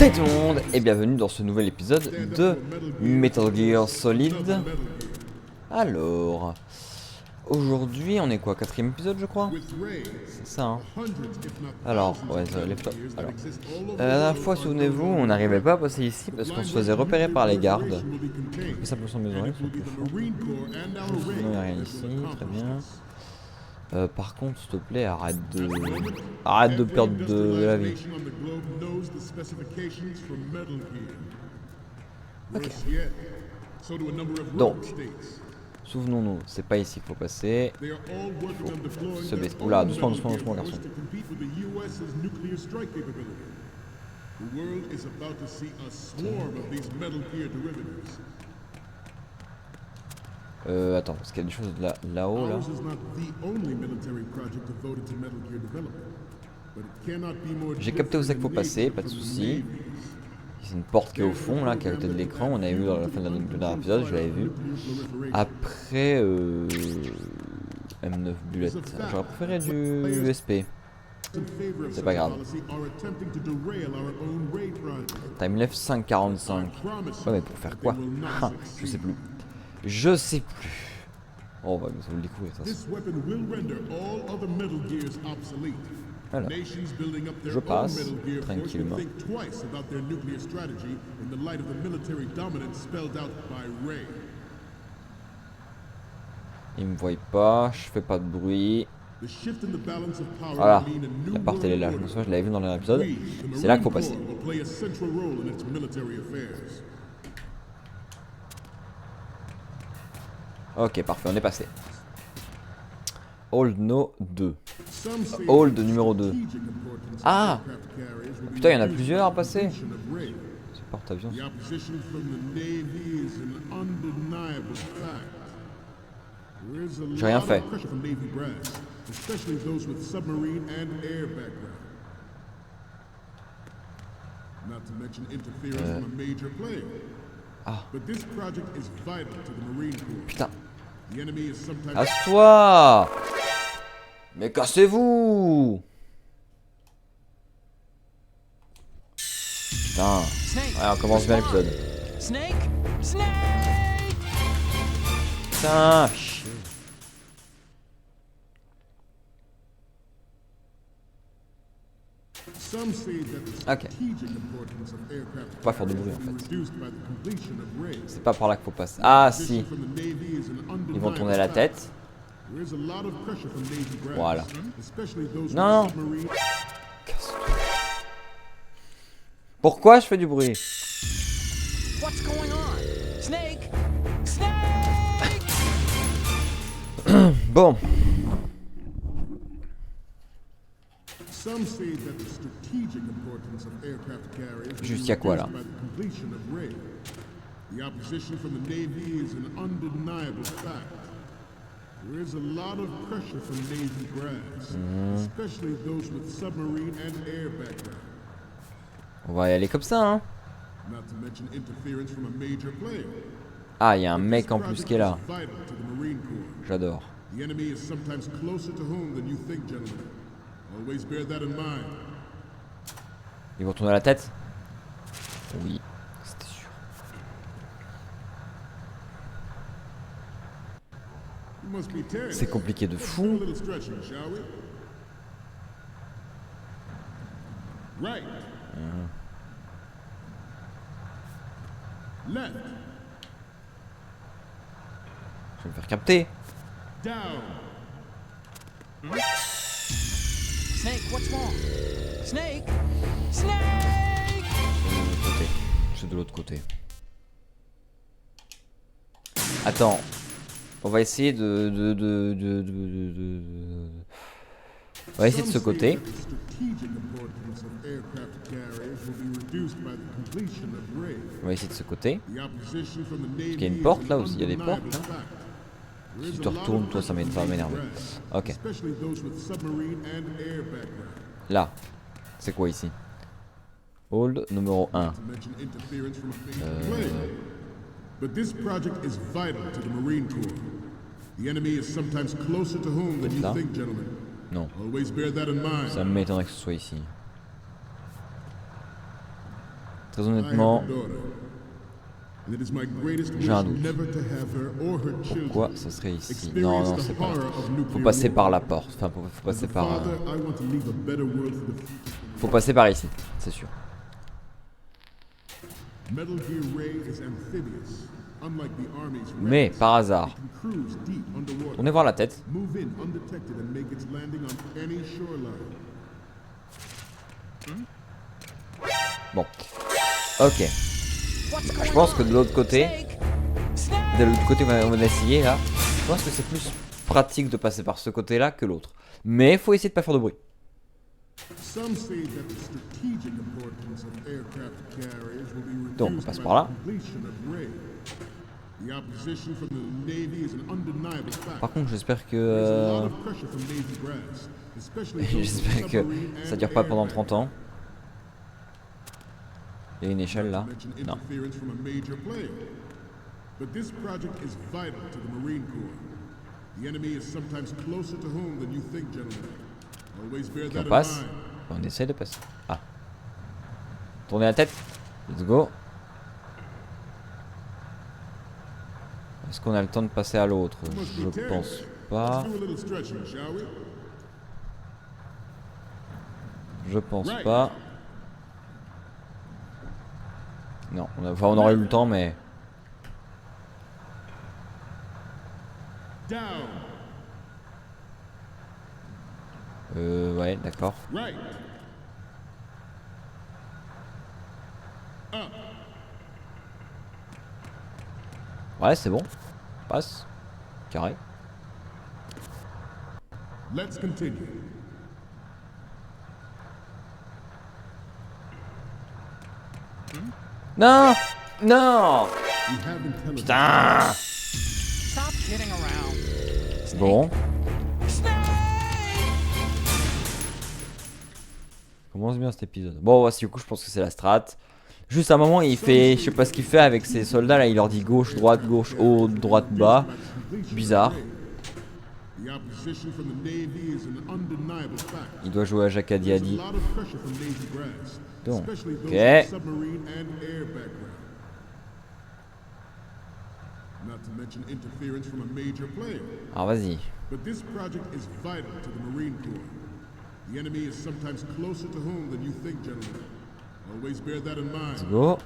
Salut tout le monde et bienvenue dans ce nouvel épisode de Metal Gear Solid. Alors, aujourd'hui on est quoi, 4ème épisode je crois. C'est ça hein. Alors, ouais, alors, la dernière fois souvenez-vous on n'arrivait pas à passer ici parce qu'on se faisait repérer par les gardes. Ça peut sembler vrai, ils sont plus forts. Sinon il n'y a rien ici, très bien. Par contre, s'il te plaît, arrête de perdre de la vie. Ok. Donc, souvenons-nous, c'est pas ici qu'il faut passer. Il faut se baisser. Oula, doucement, doucement, doucement, garçon. Attends, parce qu'il y a des choses là-haut, là. J'ai capté où c'est qu'il faut passer, pas de soucis. C'est une porte qui est au fond, là, qui est à côté de l'écran. On avait vu dans la fin de dernier épisode, je l'avais vu. Après, M9 bullet. J'aurais préféré du USP. C'est pas grave. Time 5:45. Ouais, mais pour faire quoi? Je sais plus. Je sais plus. Oh, on va le découvrir ça. Voilà. Je passe tranquillement. Il me voit pas, je fais pas de bruit. Voilà, la porte elle est là. Je me souviens, je l'avais vu dans l'épisode. C'est là qu'il faut passer. Ok, parfait, on est passé. Hold no 2. Hold numéro 2. Ah! Putain, il y en a plusieurs à passer. C'est porte-avions. J'ai rien fait. Ah. Putain. Casse-toi! Mais cassez-vous! Putain. Ouais, on commence bien l'épisode. Putain, chier. Ok. Faut pas faire de bruit en fait. C'est pas par là qu'il faut passer. Ah si. Ils vont tourner la tête. Voilà. Non. Pourquoi je fais du bruit? Bon. Juste y'a quoi là? On va y aller comme ça hein. Ah, il y a un mec en plus qui est là. J'adore. Ils vont tourner la tête? Oui, c'était sûr. C'est compliqué de fou. Je vais me faire capter. Snake, what's wrong? Snake! Snake! C'est de l'autre côté. Attends. On va essayer On va essayer de ce côté. On va essayer de ce côté. Parce qu'il y a une porte là aussi. Il y a des portes là. Si tu te retournes, toi ça va m'énerver. Ok. Là. C'est quoi ici? Hold numéro 1. Là. Non. Ça m'étonnerait que ce soit ici. Très honnêtement, j'ai un doute. Pourquoi ça serait ici? Non, non, c'est pas là. Faut passer par la porte. Enfin, faut passer par... Faut passer par ici, c'est sûr. Mais, par hasard, tournez voir la tête. Bon, ok. Je pense que de l'autre côté, où on va essayer là, je pense que c'est plus pratique de passer par ce côté-là que l'autre. Mais faut essayer de pas faire de bruit. Donc on passe par là. Par contre j'espère que j'espère que ça dure pas pendant 30 ans. Il y a une échelle là. Non. Ok, on passe. On essaie de passer. Ah. Tournez la tête. Let's go. Est-ce qu'on a le temps de passer à l'autre? Je pense pas. Je pense pas. Non, on aurait eu le temps, mais... ouais, d'accord. Ouais, c'est bon. Passe. Carré. Non! Non! Putain! Bon. Commence bien cet épisode. Bon, voici, du coup, je pense que c'est la strat. Juste à un moment, il fait, je sais pas ce qu'il fait avec ses soldats là, il leur dit gauche, droite, haut, droite, bas. Bizarre. Il doit jouer à Jacadiadi. Donc, ok. Alors vas-y. Let's go.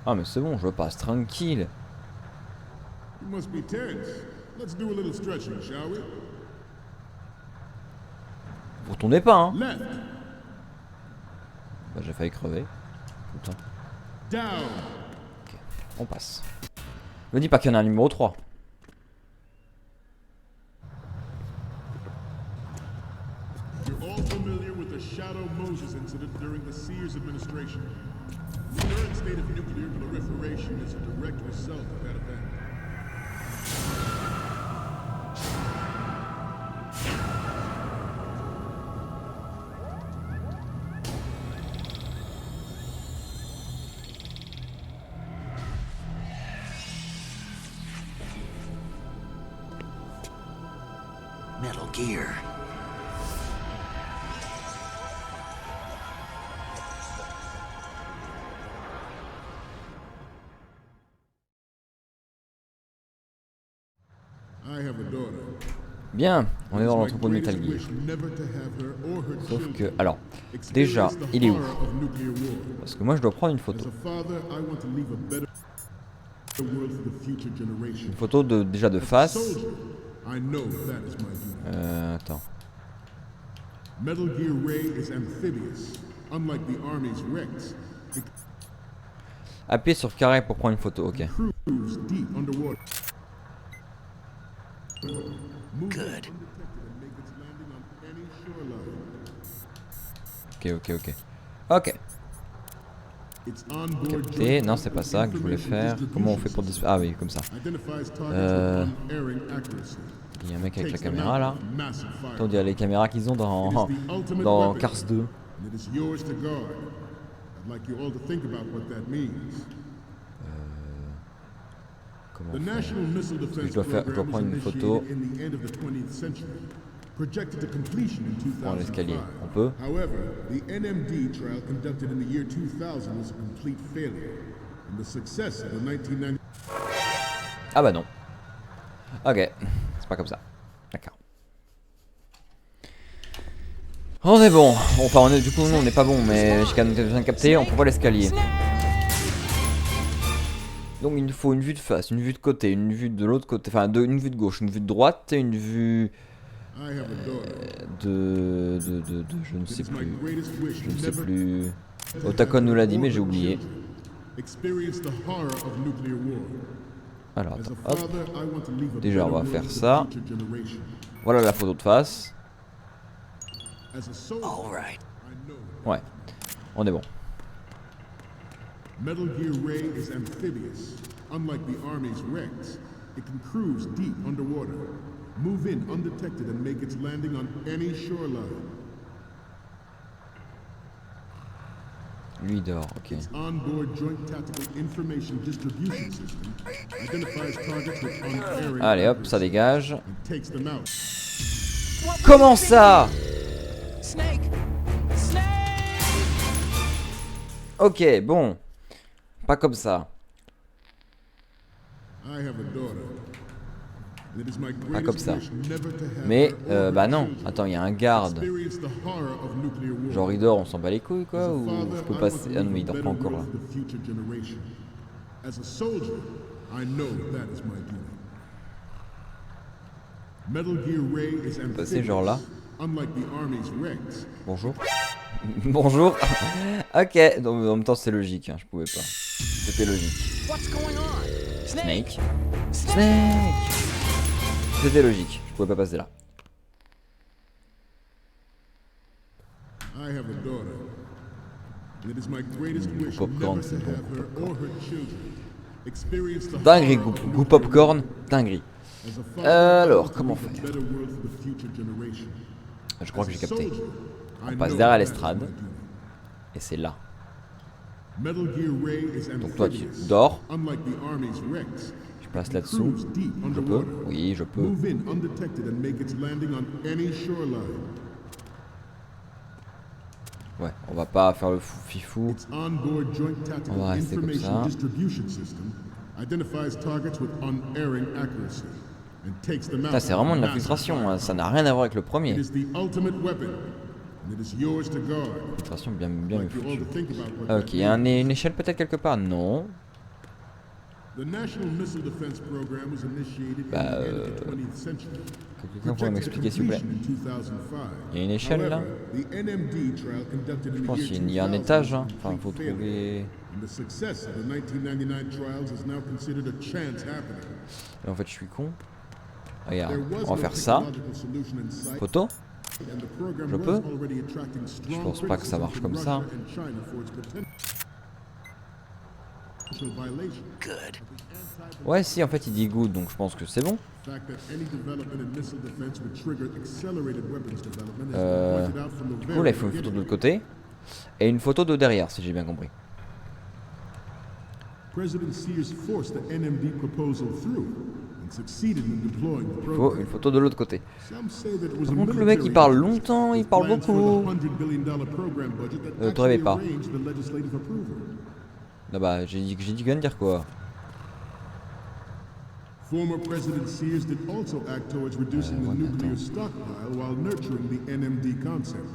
Ah mais c'est bon, je passe tranquille. Vous retournez pas, hein? Bah, j'ai failli crever. Putain. Ok, on passe. Me dis pas qu'il y en a un numéro 3. The current state of nuclear proliferation is a direct result of that event. Metal Gear. Bien, on est dans l'entrepôt de Metal Gear. Sauf que, alors, déjà, il est où? Parce que moi je dois prendre une photo. Une photo de, déjà de face. Attends. Appuyez sur carré pour prendre une photo, ok. Good. Ok. Ok. Capté. Non, c'est pas ça que je voulais faire. Comment on fait pour disparaître? Ah oui, comme ça. Il y a un mec avec la caméra là. Attends, on dirait les caméras qu'ils ont dans Carte 2. Comment faire? Je dois prendre une photo. projected to completion in Prends l'escalier. 2005. On peut. However, the NMD trial conducted in the year 2000 was a complete failure, and the success of the 1990. Ah bah non. Ok, c'est pas comme ça. D'accord. On est bon. Enfin, on est, du coup, non, on n'est pas bon, mais j'ai quand même besoin de capter. On prend l'escalier. Donc il nous faut une vue de face, une vue de côté, une vue de l'autre côté, enfin une vue de gauche, une vue de droite et une vue je ne sais plus. Je ne sais plus. Otakon nous l'a dit mais j'ai oublié. Alors attends, hop. Déjà on va faire ça. Voilà la photo de face. Ouais, on est bon. Metal Gear Ray is amphibious. Unlike the Army's Rex, it can cruise deep underwater, move in undetected and make its landing on any shoreline. Lui il dort, ok. Its onboard joint tactical information distribution system identifies targets with unerring Allez hop, ça dégage. and takes them out. Comment ça? Ok, bon. Pas comme ça. Pas comme ça. Mais, bah non. Attends, il y a un garde. Genre il dort, on s'en bat les couilles quoi? Ou je peux passer... Ah non mais il dort pas encore là. Je peux passer genre là. Bonjour. Bonjour. Ok, donc en même temps c'est logique, hein, je pouvais pas. C'était logique. Snake. Snake. C'était logique, je pouvais pas passer là. Popcorn, c'est bon. Dinguerie, goût popcorn, dinguerie. Alors, comment faire? Je crois que j'ai capté. On passe derrière l'estrade. Et c'est là. Donc toi tu dors. Je passe là-dessous. Je peux? Oui, je peux. Ouais, on va pas faire le fifou. On va rester comme ça. Ça c'est vraiment de la frustration, hein. Ça n'a rien à voir avec le premier. Frustration bien foutue. Ok, il y a une échelle peut-être quelque part? Non. Bah quelqu'un pourrait m'expliquer s'il vous plaît? Il y a une échelle là? Je pense qu'il y a un étage, hein. Enfin il faut trouver... Et en fait je suis con. Regarde, on va faire ça. Photo? Je peux? Je pense pas que ça marche comme ça. Ouais si en fait il dit good donc je pense que c'est bon. Du coup là il faut une photo de l'autre côté. Et une photo de derrière si j'ai bien compris. Il faut une photo de l'autre côté. Par contre le mec il parle longtemps, il parle beaucoup. Te réveille pas. Non bah j'ai dit que je viens de dire quoi. Former President Sears did also act towards reducing the nuclear stockpile while nurturing the NMD concept.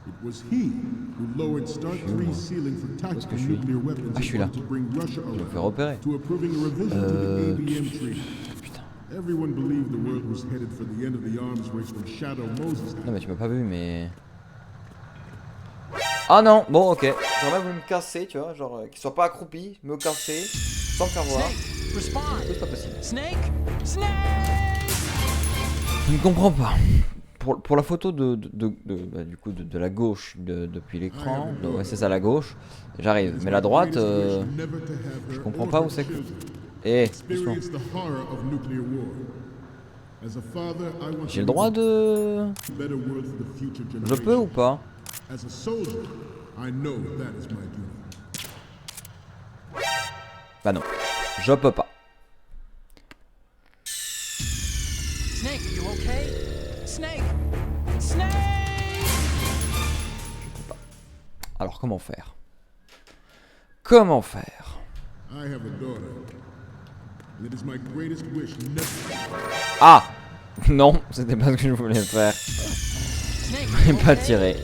It was he who lowered Start 3's ceiling for tactical nuclear weapons in order to bring Russia around to approving a revision to the ABM treaty. Everyone believed the world was headed for the end of the arms race when Shadow Moses. Non mais tu m'as pas vu mais... Ah non, bon ok. J'aurais même voulu me casser, tu vois, genre qu'il soit pas accroupi, me casser, sans me faire voir. C'est pas possible. Je ne comprends pas. Pour la photo bah, du coup de la gauche depuis l'écran, ouais c'est ça la gauche, j'arrive. Mais la droite, je comprends pas où c'est que... Eh, doucement. J'ai le droit de... Je peux ou pas? Bah non, je peux pas. Snake, you okay? Snake! Alors comment faire? Comment faire? Ah! Non, c'était pas ce que je voulais faire. Je voulais pas tirer.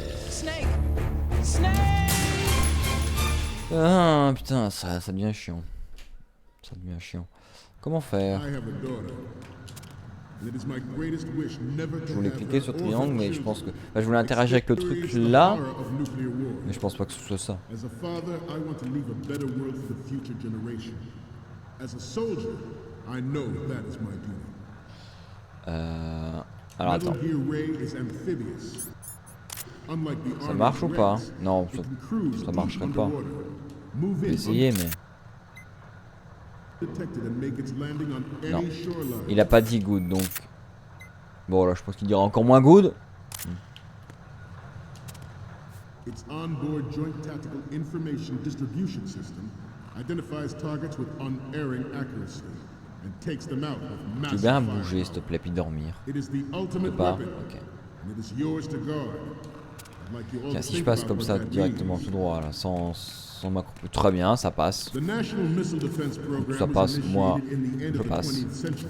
Ah putain, ça devient chiant. Ça devient chiant. Comment faire? Je voulais cliquer sur triangle, mais je pense que... Bah, je voulais interagir avec le truc là. Mais je pense pas que ce soit ça. Alors attends. Ça marche ou pas? Non, ça marcherait pas. Je vais essayer, mais... Non, il a pas dit good, donc... Bon là, je pense qu'il dira encore moins good. Its onboard joint tactical information distribution system identifies targets with unerring accuracy and takes them out with Tu veux massive bien firepower. bouger, s'il te plaît, puis dormir. It is the ultimate Pas. weapon, Ok. and it is yours to guard. Like you all Tiens, si je think passe about comme what ça that directement means. tout droit, là, sans m'accroupir. Très bien, ça passe. The National Missile Defense Program Ça passe, was moi, initiated in the end je of the passe. 20th century,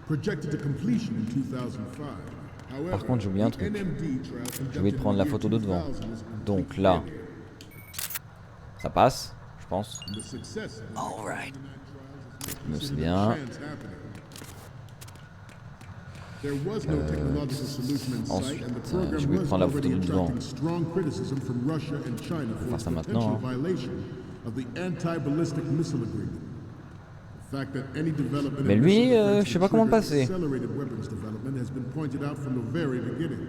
projected to completion in 2005. However, Par contre, j'ai oublié un the truc. NMD trial J'ai oublié de prendre la photo de devant. Donc là, ça passe, je pense. the success of All right. Mais c'est bien. There was no technological solution in sight, ensuite, and the je program vais was prendre la photo already du devant. attracting strong criticism from Russia and China for faire its ça potential maintenant, hein. violation of the anti-ballistic missile agreement. The fact that any development Mais in lui, missile defense je sais would pas comment trigger passer. accelerated weapons development has been pointed out from the very beginning.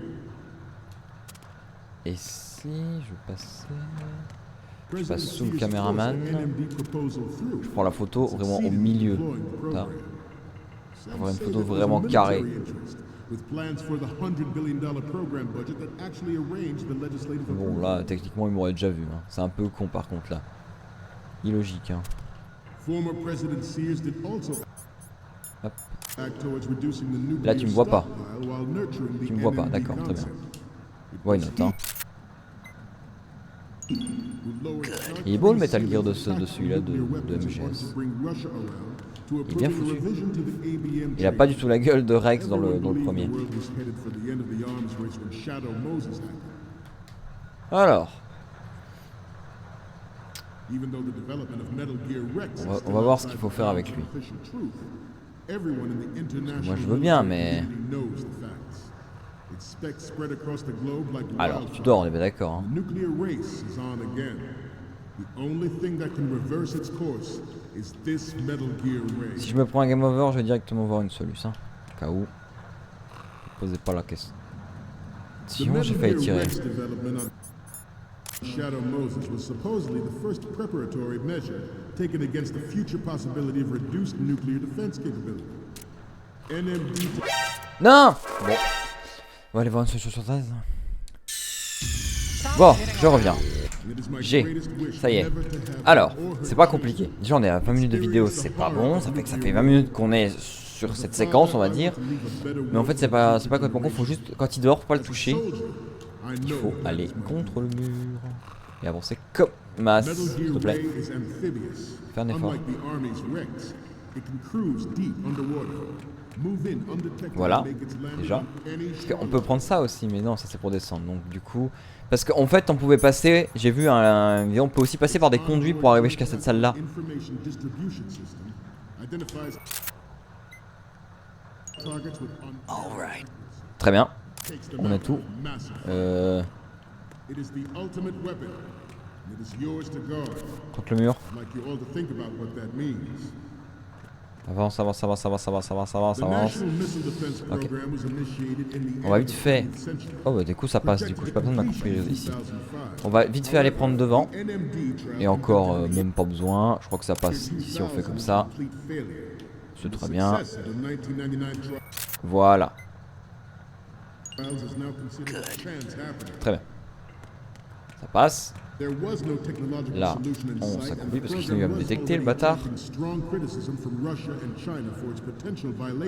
Et si je passais... Je President passe sous le Xi is forcing caméraman. NMD proposal through. Je prends la photo vraiment au Succeeded in milieu. deploying the Là. program. Some Avoir une say photo that it was a vraiment carrée. military interest, with plans for the $100 billion program budget that actually arranged the legislative Bon approval. là, techniquement, il m'aurait déjà vu. Hein. C'est un peu con par contre là. Illogique. Hein. Former President Sears did also Hop. act towards reducing the nuclear Là, tu me vois pas. stockpile while nurturing the Tu me vois pas, NMD d'accord, très bien. concept. It Why was not, hein. he who lowered Start Il est beau le 3 Metal Gear de ceilings celui-là de nuclear weapons in order MGS. to bring Russia around to Il est bien approve a foutu. revision to the ABM Il a pas du tout la gueule de Rex dans le Everyone believed premier. the world was headed for the end of the arms race when Shadow Moses happened. Alors, Even though the development of Metal Gear Rex On va- is on va still voir ce outside qu'il faut the faire bounds avec of lui. official truth, everyone in the international je veux bien, military mais- community knows the facts. Its specs spread across the globe like alors tu wildfire. dors, on est bien d'accord. Hein. The nuclear race is on again. The only thing that can reverse its course is this Metal Gear race. Si je me prends un game over, je vais directement voir une solution. Au cas où. Ne posez pas la question. The Sinon, Metal j'ai failli Gear tirer. Rex development on Shadow Moses was supposedly the first preparatory measure taken against the future possibility of reduced nuclear defense capability. NMD Non. Bon. On va aller voir une solution sur 13. Bon, je reviens. J'ai. Ça y est. Alors, c'est pas compliqué. Déjà, on est à 20 minutes de vidéo, c'est pas bon. Ça fait que ça fait 20 minutes qu'on est sur cette séquence, on va dire. Mais en fait, c'est pas complètement con. Faut juste, quand il dort, faut pas le toucher. Il faut aller contre le mur et avancer comme masse, s'il te plaît. Fais un effort. Voilà, déjà. Parce qu'on peut prendre ça aussi, mais non, ça c'est pour descendre. Donc du coup, parce qu'en fait, on pouvait passer. J'ai vu un vidéo, on peut aussi passer par des conduits pour arriver jusqu'à cette salle-là. All right. Très bien. On a tout. Contre le mur. Avance, avance, avance, avance, avance, avance, avance, avance. Ok. On va vite fait. Oh bah du coup ça passe, du coup j'ai pas besoin de m'accroupir ici. On va vite fait aller prendre devant. Et encore même pas besoin. Je crois que ça passe si on fait comme ça. C'est très bien. Voilà. Très bien. Ça passe. Là, on s'accomplit parce que sinon il va me détecter le bâtard.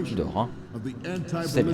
Tu dors, hein. C'est bien.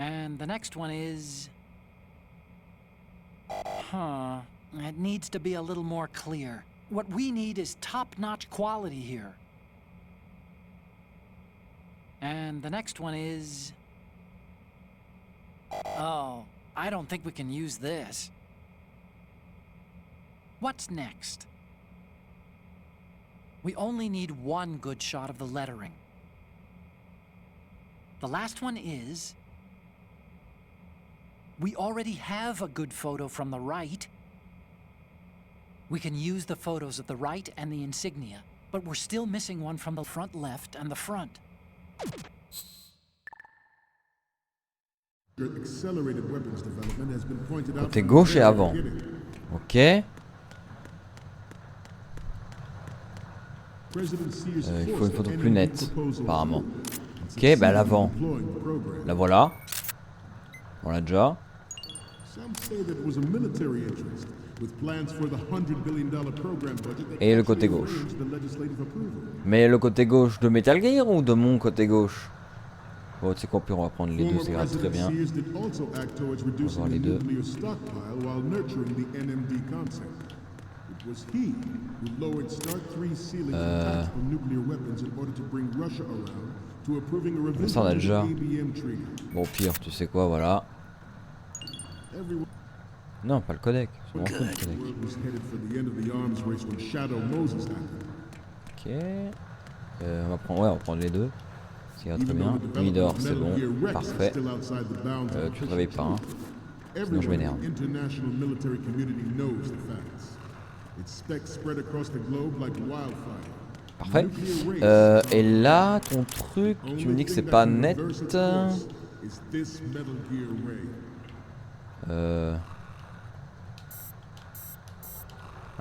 And the next one is... Huh. It needs to be a little more clear. What we need is top-notch quality here. And the next one is... Oh, I don't think we can use this. What's next? We only need one good shot of the lettering. The last one is... We already have a good photo from the right. We can use the photos of the right and the insignia, but we're still missing one from the front left and the front. Côté gauche et avant. Ok. Il faut une photo plus nette, apparemment. Ok, bah l'avant. La voilà. On l'a déjà. Et le côté gauche. Mais le côté gauche de Metal Gear ou de mon côté gauche? Oh, tu sais quoi, on va prendre les deux, c'est grave, très bien. On va voir les deux. Mais ça on a déjà. Bon, pire, tu sais quoi, voilà. Non, pas le codec. C'est vraiment cool, le codec. Ok. On va prendre les deux. C'est très bien. Lui dort, c'est bon. Parfait. Tu ne travailles pas, hein. Sinon je m'énerve. Parfait. Et là, ton truc, tu me dis que c'est pas net.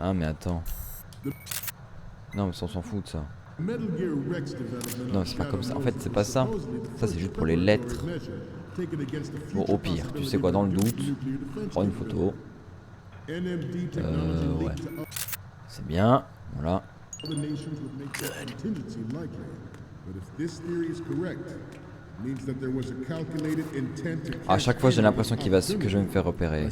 Ah mais attends. Non mais ça on s'en fout de ça. Non c'est pas comme ça. En fait c'est pas ça. Ça c'est juste pour les lettres. Bon au pire, tu sais quoi, dans le doute, prends une photo. Ouais. C'est bien. Voilà. À chaque fois j'ai l'impression que je vais me faire repérer.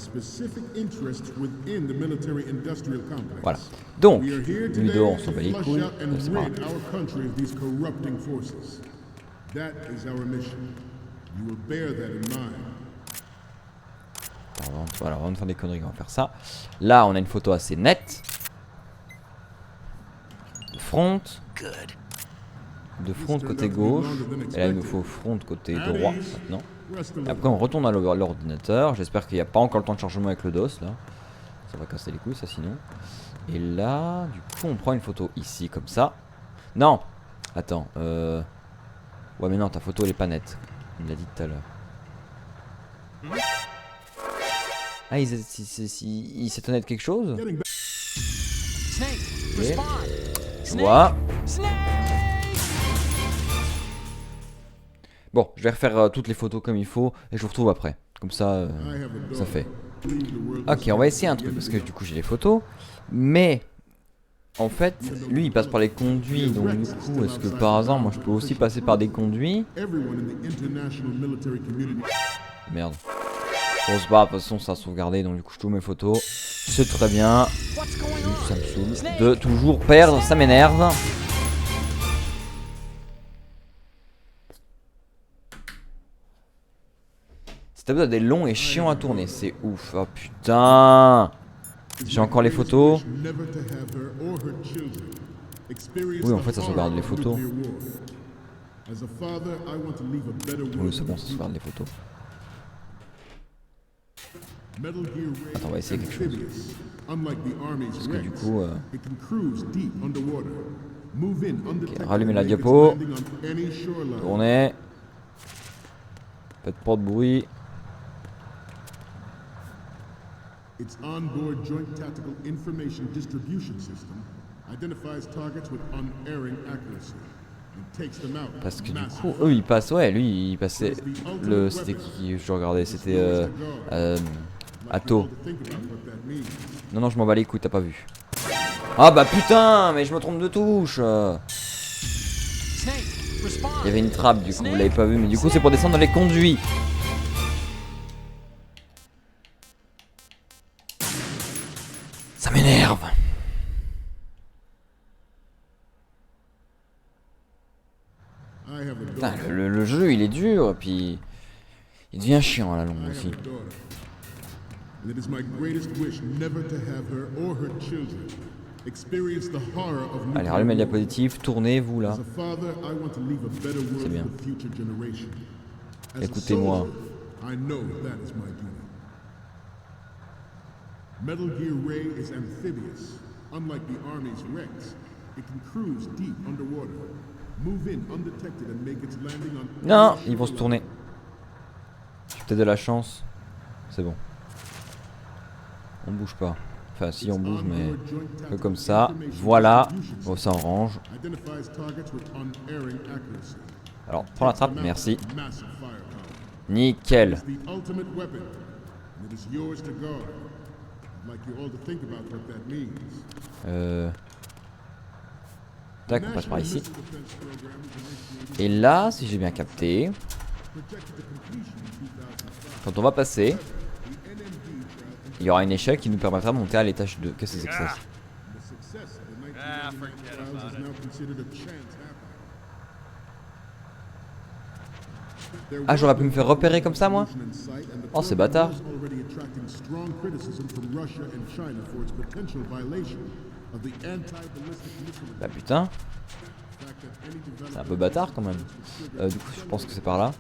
Voilà. Donc, Ludo on s'en bat les couilles. C'est pas grave. Voilà, avant de faire des conneries, on va faire ça. Là on a une photo assez nette. De front. De front côté gauche. Et là il nous faut front côté droit maintenant. Et après on retourne à l'ordinateur. J'espère qu'il n'y a pas encore le temps de chargement avec le DOS là. Ça va casser les couilles ça sinon. Et là du coup on prend une photo ici comme ça. Non. Attends. Ouais mais non ta photo elle est pas nette. On l'a dit tout à l'heure. Ah il s'étonnait de quelque chose. Okay. Je vois. Bon, je vais refaire toutes les photos comme il faut et je vous retrouve après. Comme ça, ça fait. Ok, on va essayer un truc parce que du coup j'ai les photos. Mais, en fait, lui il passe par les conduits. Donc du coup, est-ce que par hasard, moi je peux aussi passer par des conduits? Merde. On se bat, de toute façon ça a sauvegardé. Donc du coup je trouve mes photos. C'est très bien. Ça me saoule de toujours perdre, ça m'énerve. Cet épisode est long et chiant à tourner, c'est ouf. Oh putain. J'ai encore les photos. Oui en fait ça sauvegarde les photos. Oui c'est bon, ça sauvegarde les photos. Attends on va essayer quelque chose. Parce que du coup okay, rallumer la diapo. Tourner. Faites pas de bruit. Its onboard joint tactical information distribution system identifies targets with unerring accuracy and takes them out. Parce que du coup, eux ils passent, ouais, lui il passait le, c'était qui je regardais, c'était Atto. Non je m'en bats les couilles, t'as pas vu. Ah bah putain, mais je me trompe de touche. Il y avait une trappe du coup, vous l'avez pas vu, mais du coup c'est pour descendre dans les conduits. Putain, le jeu il est dur, et puis il devient chiant à la longue aussi. Allez, rallumez la diapositive, tournez vous là. C'est bien. Écoutez-moi. Metal Gear Ray is amphibious. Unlike the Army's Rex, it can cruise deep underwater, move in undetected and make its landing on... Non, ils vont se tourner. J'ai peut-être de la chance. C'est bon. On bouge pas. Enfin, si on bouge, mais un peu comme ça. Voilà. Oh, ça orange. Alors, prends la trappe, merci. Nickel. Tac, on passe par ici. Et là, si j'ai bien capté, quand on va passer, il y aura une échelle qui nous permettra de monter à l'étage 2. Qu'est-ce que c'est que ça? Ah, j'aurais pu me faire repérer comme ça, moi? Oh, c'est bâtard. Bah putain. C'est un peu bâtard quand même. Du coup, je pense que c'est par là.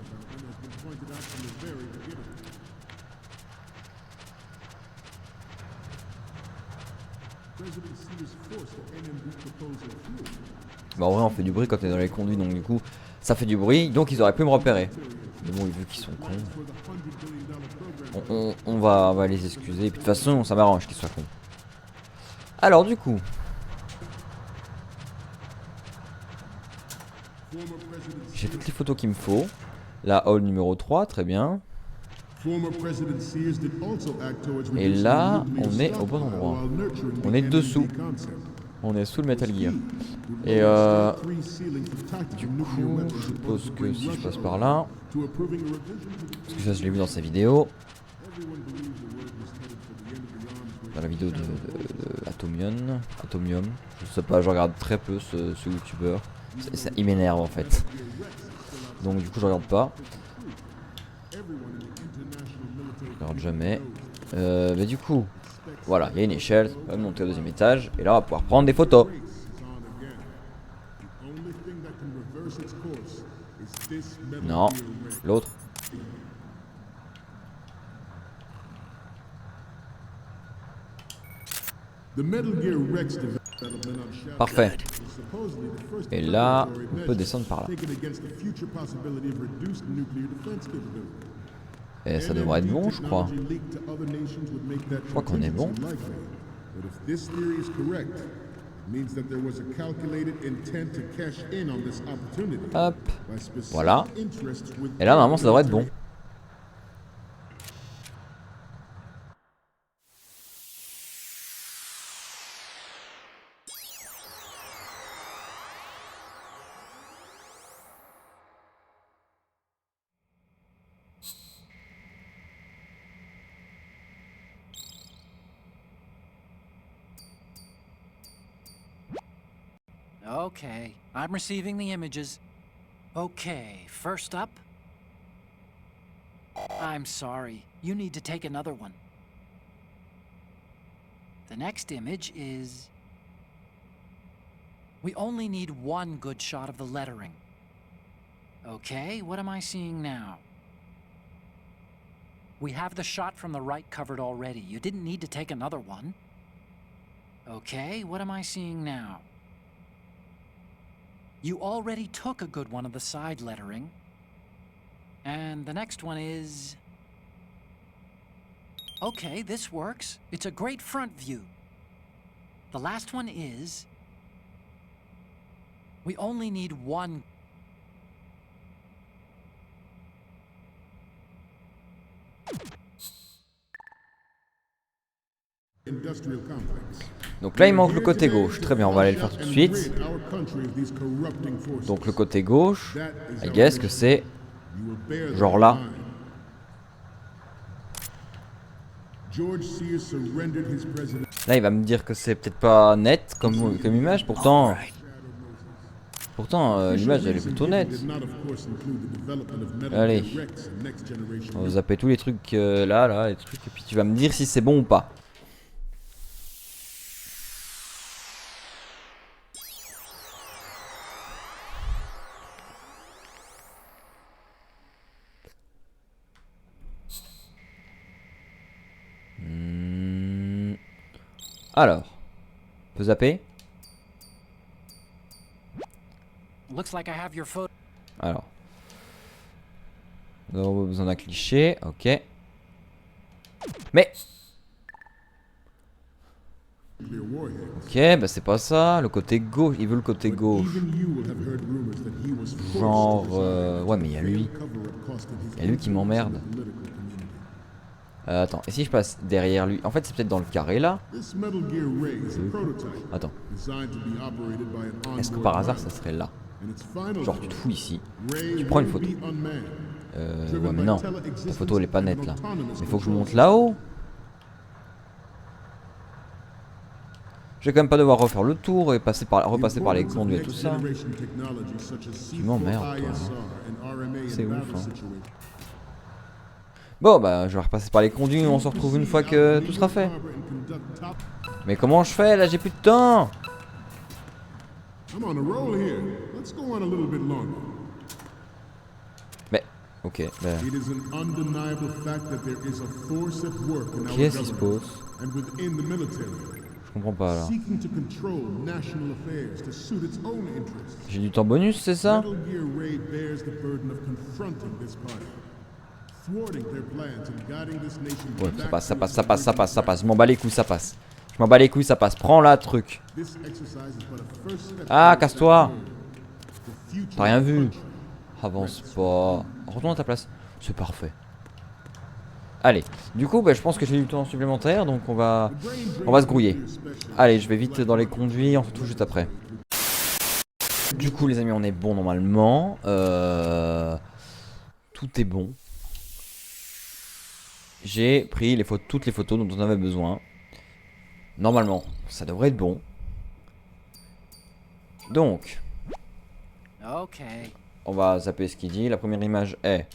Bah en vrai on fait du bruit quand on est dans les conduits, donc du coup ça fait du bruit, donc ils auraient pu me repérer. Mais bon, vu qu'ils sont cons, on va les excuser. Et puis de toute façon ça m'arrange qu'ils soient cons. Alors du coup, j'ai toutes les photos qu'il me faut. La hall numéro 3, très bien. Et là, on est au bon endroit. On est dessous. On est sous le Metal Gear. Et du coup, je suppose que si je passe par là, parce que ça je l'ai vu dans sa vidéo, dans la vidéo de Atomium, je sais pas, je regarde très peu ce youtubeur. Il m'énerve en fait. Donc du coup je regarde pas. Je regarde jamais. Mais du coup, voilà, il y a une échelle, on va monter au deuxième étage, et là on va pouvoir prendre des photos. Non, l'autre. Parfait. Et là, on peut descendre par là. Et ça devrait être bon, je crois. Je crois qu'on est bon. Hop. Voilà. Et là, normalement, ça devrait être bon. Okay, I'm receiving the images. Okay, first up. I'm sorry, you need to take another one. The next image is... We only need one good shot of the lettering. Okay, what am I seeing now? We have the shot from the right covered already. You didn't need to take another one. Okay, what am I seeing now? You already took a good one of the side lettering. And the next one is... Okay, this works. It's a great front view. The last one is... We only need one... Donc là il manque le côté gauche, très bien, on va aller le faire tout de suite. Donc le côté gauche, I guess que c'est genre là. Là il va me dire que c'est peut-être pas net comme image, pourtant Pourtant, l'image elle est plutôt nette. Allez. On va zapper tous les trucs là, les trucs, et puis tu vas me dire si c'est bon ou pas. Alors, on peut zapper. Looks like I have your photo. Alors, nous avons besoin d'un cliché, ok. Mais ok, bah c'est pas ça, le côté gauche, il veut le côté gauche. Genre, ouais mais il y a lui. Il y a lui qui m'emmerde. Attends, et si je passe derrière lui? En fait c'est peut-être dans le carré là. Attends. Est-ce que par hasard ça serait là? Genre tu te fous ici, tu prends une photo. Ouais mais non, la photo elle est pas nette là. Il faut que je monte là-haut. Je vais quand même pas devoir refaire le tour et repasser par les conduits et tout ça. Tu m'emmerdes toi. Hein. C'est ouf hein. Bon bah je vais repasser par les conduits et on se retrouve une fois que tout sera fait. Mais comment je fais là? J'ai plus de temps. Mais ok, bah. Qu'est-ce qui se passe? Je comprends pas là. J'ai du temps bonus, c'est ça? Ouais, ça passe. Je m'en bats les couilles, ça passe. Je m'en bats les couilles, ça passe. Prends là, truc. Ah, casse-toi. T'as rien vu. Avance pas. Retourne à ta place. C'est parfait. Allez, du coup, bah, je pense que j'ai du temps supplémentaire, donc on va se grouiller. Allez, je vais vite dans les conduits, on se retrouve juste après. Du coup, les amis, on est bon normalement. Tout est bon. J'ai pris toutes les photos dont on avait besoin. Normalement, ça devrait être bon. Donc, on va zapper ce qu'il dit. La première image est...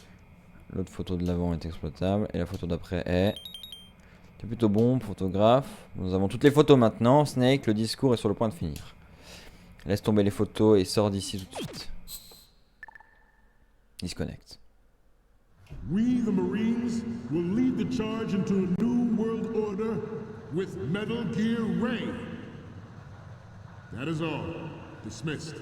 L'autre photo de l'avant est exploitable. Et la photo d'après est... C'est plutôt bon, photographe. Nous avons toutes les photos maintenant. Snake, le discours est sur le point de finir. Laisse tomber les photos et sors d'ici tout de suite. Disconnect. We, the Marines, will lead the charge into a new world order with Metal Gear Ray. That is all. Dismissed.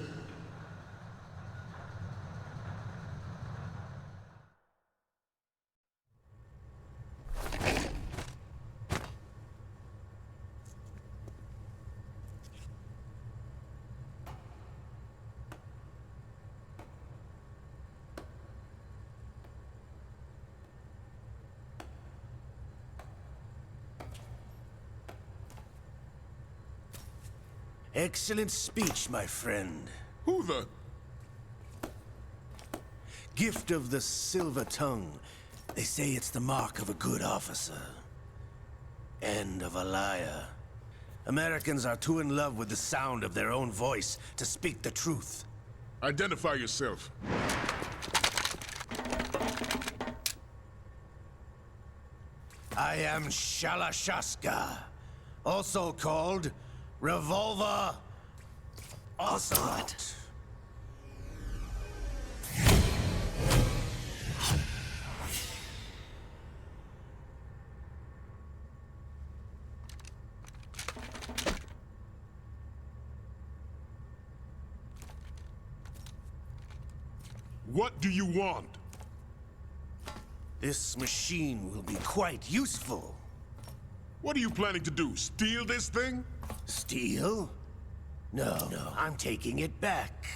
Excellent speech, my friend. Who the? Gift of the silver tongue. They say it's the mark of a good officer. And of a liar. Americans are too in love with the sound of their own voice to speak the truth. Identify yourself. I am Shalashaska, also called Revolver Ocelot. What do you want? This machine will be quite useful. What are you planning to do? Steal this thing? Steal? No, I'm taking it back.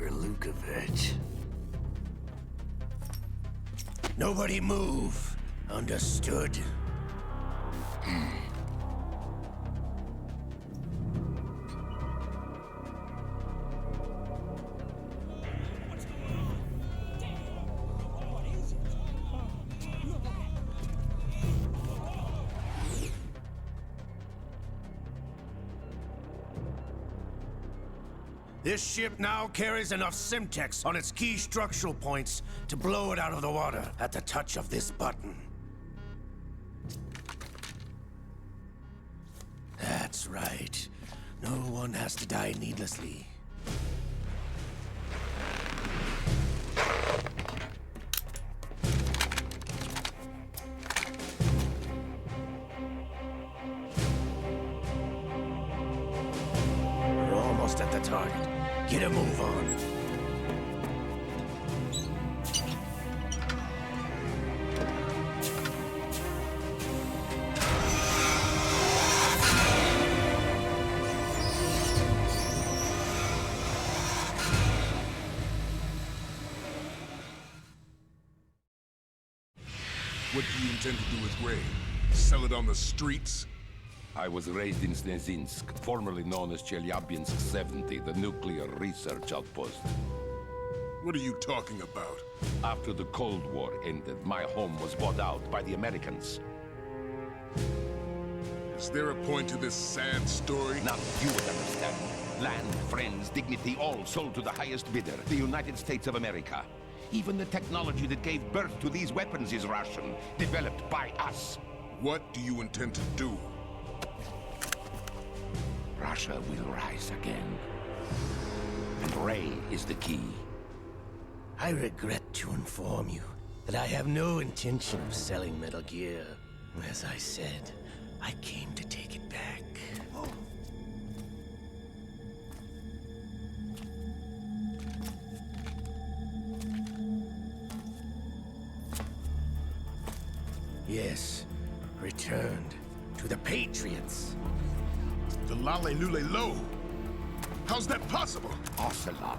Grlukovich. Nobody move. Understood? This ship now carries enough Simtex on its key structural points to blow it out of the water at the touch of this button. That's right. No one has to die needlessly. We're almost at the target. Get a move on. What do you intend to do with Ray? Sell it on the streets? I was raised in Snezinsk, formerly known as Chelyabinsk 70, the nuclear research outpost. What are you talking about? After the Cold War ended, my home was bought out by the Americans. Is there a point to this sad story? Now you would understand. Land, friends, dignity, all sold to the highest bidder, the United States of America. Even the technology that gave birth to these weapons is Russian, developed by us. What do you intend to do? Russia will rise again. And Ray is the key. I regret to inform you that I have no intention of selling Metal Gear. As I said, I came to take it back. Yes, returned to the Patriots. The Lale Lule Lo? How's that possible? Ocelot,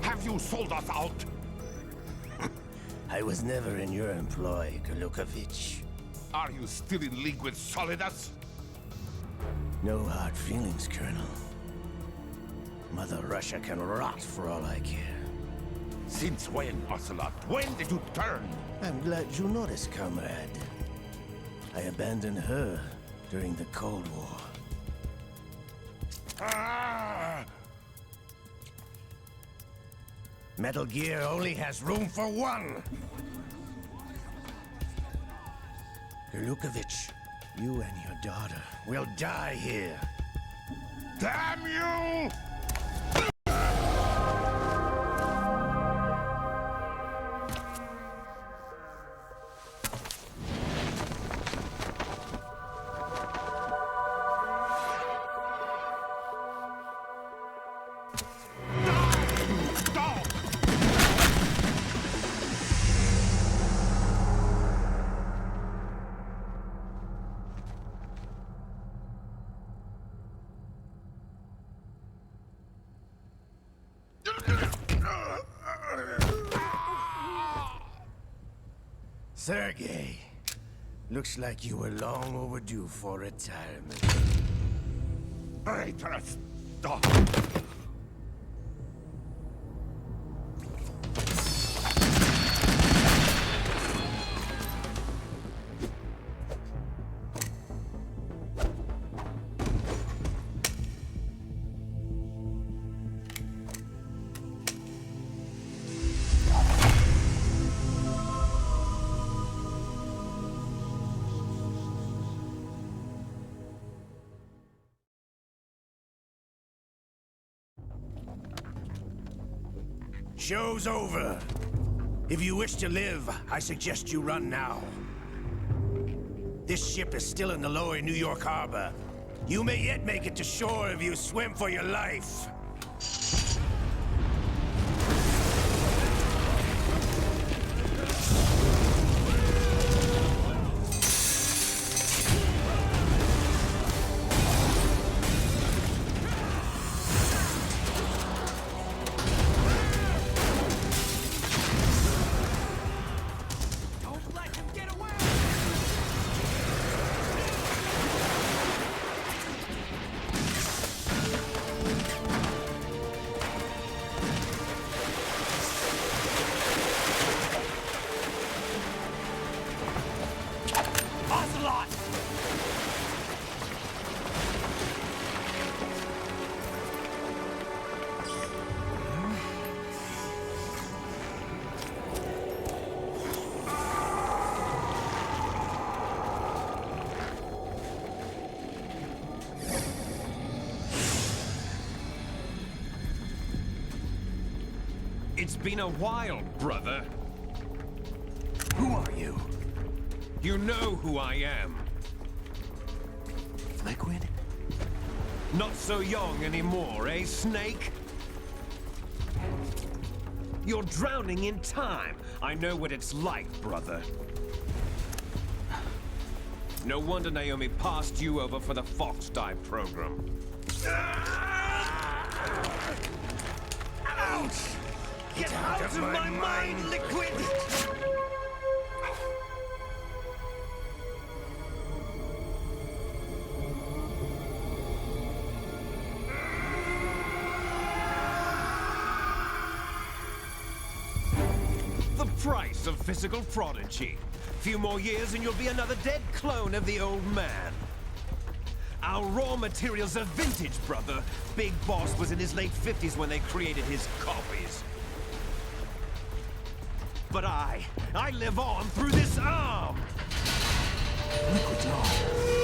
have you sold us out? I was never in your employ, Grlukovich. Are you still in league with Solidus? No hard feelings, Colonel. Mother Russia can rot for all I care. Since when, Ocelot? When did you turn? I'm glad you noticed, comrade. I abandoned her during the Cold War. Ah! Metal Gear only has room for one! Grlukovich, you and your daughter will die here. Damn you! Sergei, looks like you were long overdue for retirement. Traitorous dog! Show's over. If you wish to live, I suggest you run now. This ship is still in the lower New York harbor. You may yet make it to shore if you swim for your life. It's been a while, brother. Who are you? You know who I am. Liquid? Not so young anymore, eh, Snake? You're drowning in time. I know what it's like, brother. No wonder Naomi passed you over for the Fox Die program. Ouch! Get out of my mind, Liquid! The price of physical prodigy. Few more years and you'll be another dead clone of the old man. Our raw materials are vintage, brother. Big Boss was in his late 50s when they created his copies. But I live on through this arm! Liquid's on.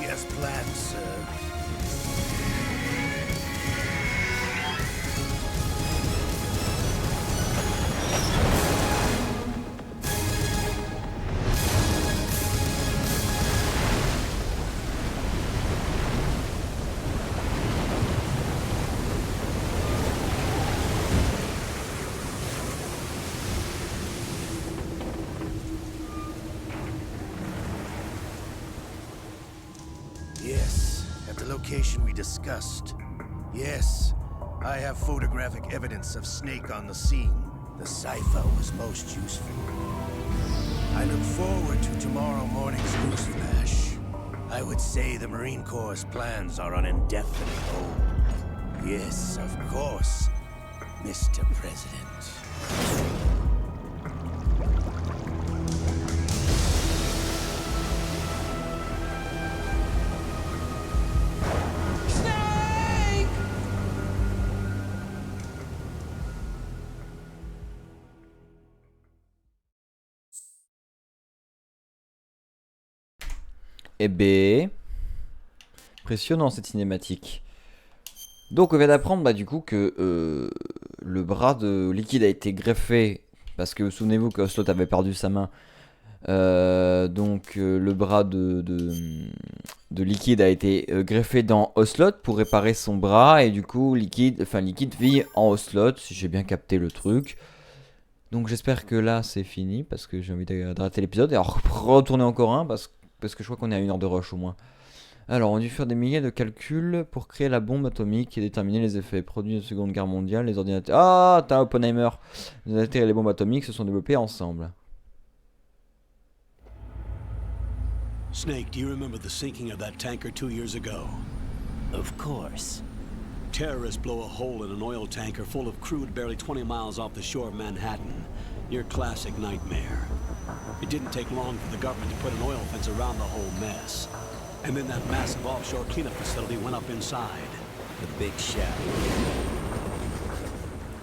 as planned, sir. Yes, at the location we discussed. Yes, I have photographic evidence of Snake on the scene. The cipher was most useful. I look forward to tomorrow morning's news flash. I would say the Marine Corps' plans are on indefinite hold. Yes, of course, Mr. President. Eh ben, impressionnant cette cinématique. Donc on vient d'apprendre bah, du coup que le bras de liquide a été greffé. Parce que souvenez-vous que Ocelot avait perdu sa main. Donc le bras de liquide a été greffé dans Ocelot pour réparer son bras. Et du coup liquide vit en Ocelot, si j'ai bien capté le truc. Donc j'espère que là c'est fini parce que j'ai envie d'arrêter l'épisode. Et alors retourner encore un parce que je crois qu'on est à 1 heure de rush au moins. Alors, on a dû faire des milliers de calculs pour créer la bombe atomique et déterminer les effets produits de la Seconde Guerre mondiale. Les ordinateurs... Ah, t'as Oppenheimer. Les ordinateurs et les bombes atomiques se sont développés ensemble. Snake, do you remember the sinking of that tanker 2 years ago? Of course. Terrorists blow a hole in an oil tanker full of crude barely 20 miles off the shore of Manhattan. Your classic nightmare. It didn't take long for the government to put an oil fence around the whole mess. And then that massive offshore cleanup facility went up inside. The big shell.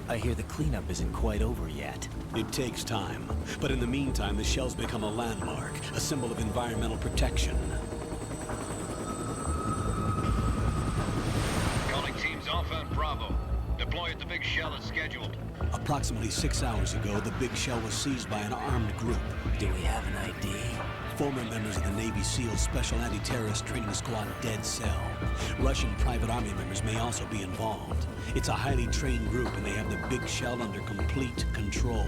I hear the cleanup isn't quite over yet. It takes time. But in the meantime, the shell's become a landmark, a symbol of environmental protection. Calling teams Alpha and Bravo. Deploy at the big shell as scheduled. Approximately 6 hours ago, the big shell was seized by an armed group. Do we have an ID? Former members of the Navy SEAL Special Anti-Terrorist Training Squad Dead Cell. Russian private army members may also be involved. It's a highly trained group and they have the big shell under complete control.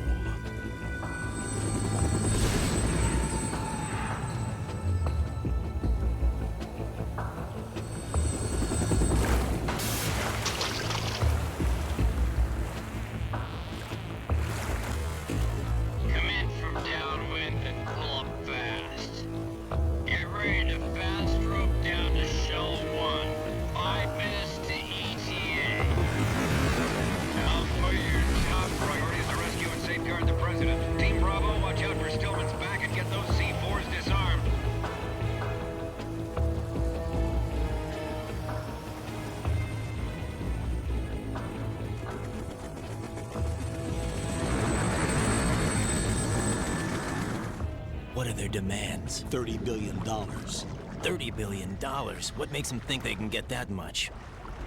What are their demands? $30 billion. $30 billion? What makes them think they can get that much?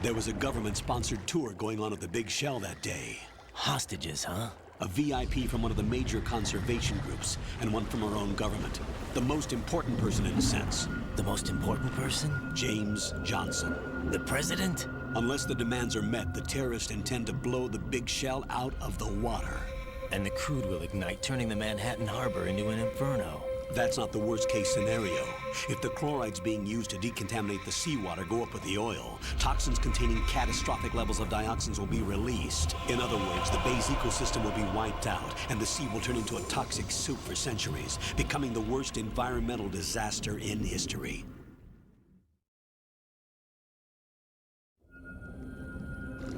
There was a government-sponsored tour going on at the big shell that day. Hostages, huh? A VIP from one of the major conservation groups, and one from our own government. The most important person in a sense. The most important person? James Johnson. The president? Unless the demands are met, the terrorists intend to blow the big shell out of the water. And the crude will ignite, turning the Manhattan Harbor into an inferno. That's not the worst-case scenario. If the chlorides being used to decontaminate the seawater go up with the oil, toxins containing catastrophic levels of dioxins will be released. In other words, the bay's ecosystem will be wiped out, and the sea will turn into a toxic soup for centuries, becoming the worst environmental disaster in history.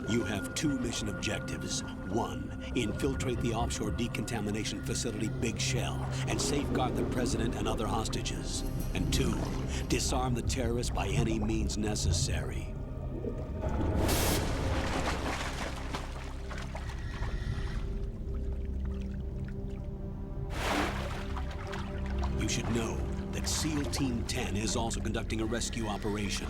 You have 2 mission objectives. 1, infiltrate the offshore decontamination facility Big Shell and safeguard the president and other hostages. And 2, disarm the terrorists by any means necessary. You should know that SEAL Team 10 is also conducting a rescue operation.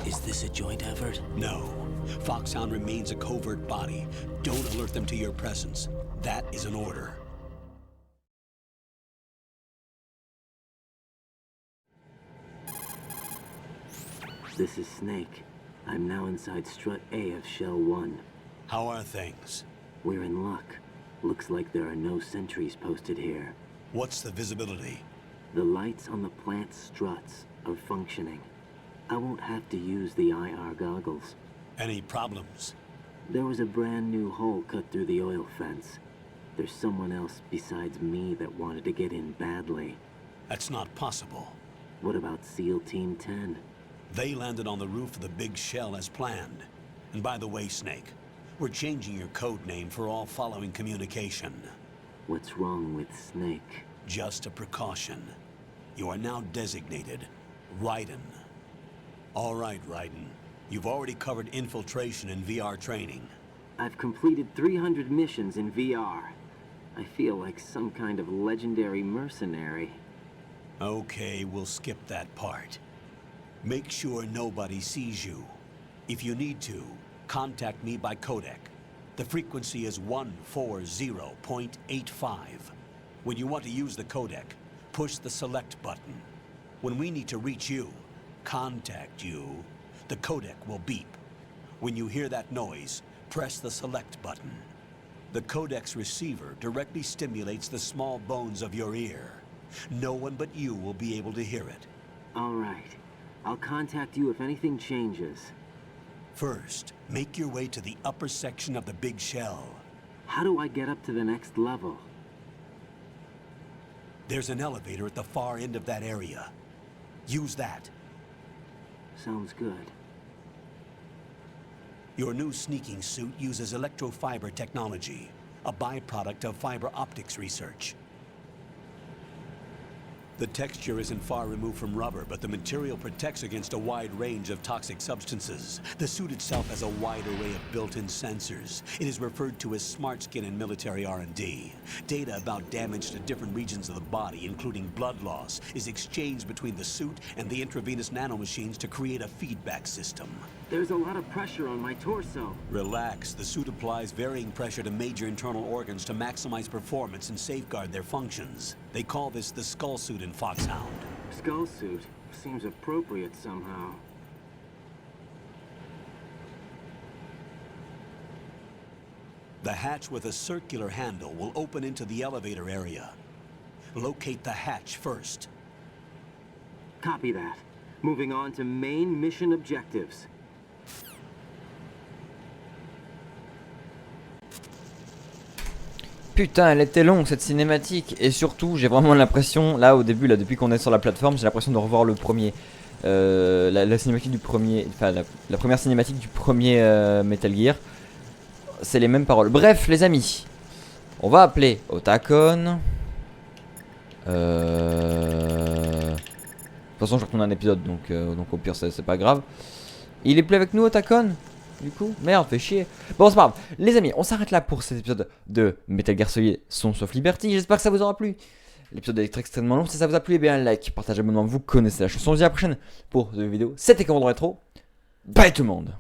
Is this a joint effort? No. Foxhound remains a covert body. Don't alert them to your presence. That is an order. This is Snake. I'm now inside Strut A of Shell 1. How are things? We're in luck. Looks like there are no sentries posted here. What's the visibility? The lights on the plant's struts are functioning. I won't have to use the IR goggles. Any problems? There was a brand new hole cut through the oil fence. There's someone else besides me that wanted to get in badly. That's not possible. What about SEAL Team 10? They landed on the roof of the big shell as planned. And by the way, Snake, we're changing your code name for all following communication. What's wrong with Snake? Just a precaution. You are now designated Raiden. All right, Raiden. You've already covered infiltration and VR training. I've completed 300 missions in VR. I feel like some kind of legendary mercenary. Okay, we'll skip that part. Make sure nobody sees you. If you need to, contact me by codec. The frequency is 140.85. When you want to use the codec, push the select button. When we need to reach you, contact you, the codec will beep. When you hear that noise, press the select button. The codec's receiver directly stimulates the small bones of your ear. No one but you will be able to hear it. All right. I'll contact you if anything changes. First, make your way to the upper section of the big shell. How do I get up to the next level? There's an elevator at the far end of that area. Use that. Sounds good. Your new sneaking suit uses electrofiber technology, a byproduct of fiber optics research. The texture isn't far removed from rubber, but the material protects against a wide range of toxic substances. The suit itself has a wide array of built-in sensors. It is referred to as smart skin in military R&D. Data about damage to different regions of the body, including blood loss, is exchanged between the suit and the intravenous nanomachines to create a feedback system. There's a lot of pressure on my torso. Relax. The suit applies varying pressure to major internal organs to maximize performance and safeguard their functions. They call this the skull suit in Foxhound. Skull suit seems appropriate somehow. The hatch with a circular handle will open into the elevator area. Locate the hatch first. Copy that. Moving on to main mission objectives. Putain, elle était longue cette cinématique. Et surtout, j'ai vraiment l'impression, là au début, là depuis qu'on est sur la plateforme, j'ai l'impression de revoir le premier. La cinématique du premier. Enfin, la première cinématique du premier Metal Gear. C'est les mêmes paroles. Bref, les amis, on va appeler Otacon. De toute façon, je retourne un épisode, donc au pire, c'est pas grave. Il est plus avec nous, Otacon? Du coup, merde, fait chier. Bon, c'est pas grave. Les amis, on s'arrête là pour cet épisode de Metal Gear Solid Sons of Liberty. J'espère que ça vous aura plu. L'épisode est extrêmement long. Si ça vous a plu, eh bien, like, partage, abonnement. Vous connaissez la chanson. On se dit à la prochaine pour de vidéos. C'était Commandant Rétro. Bye tout le monde.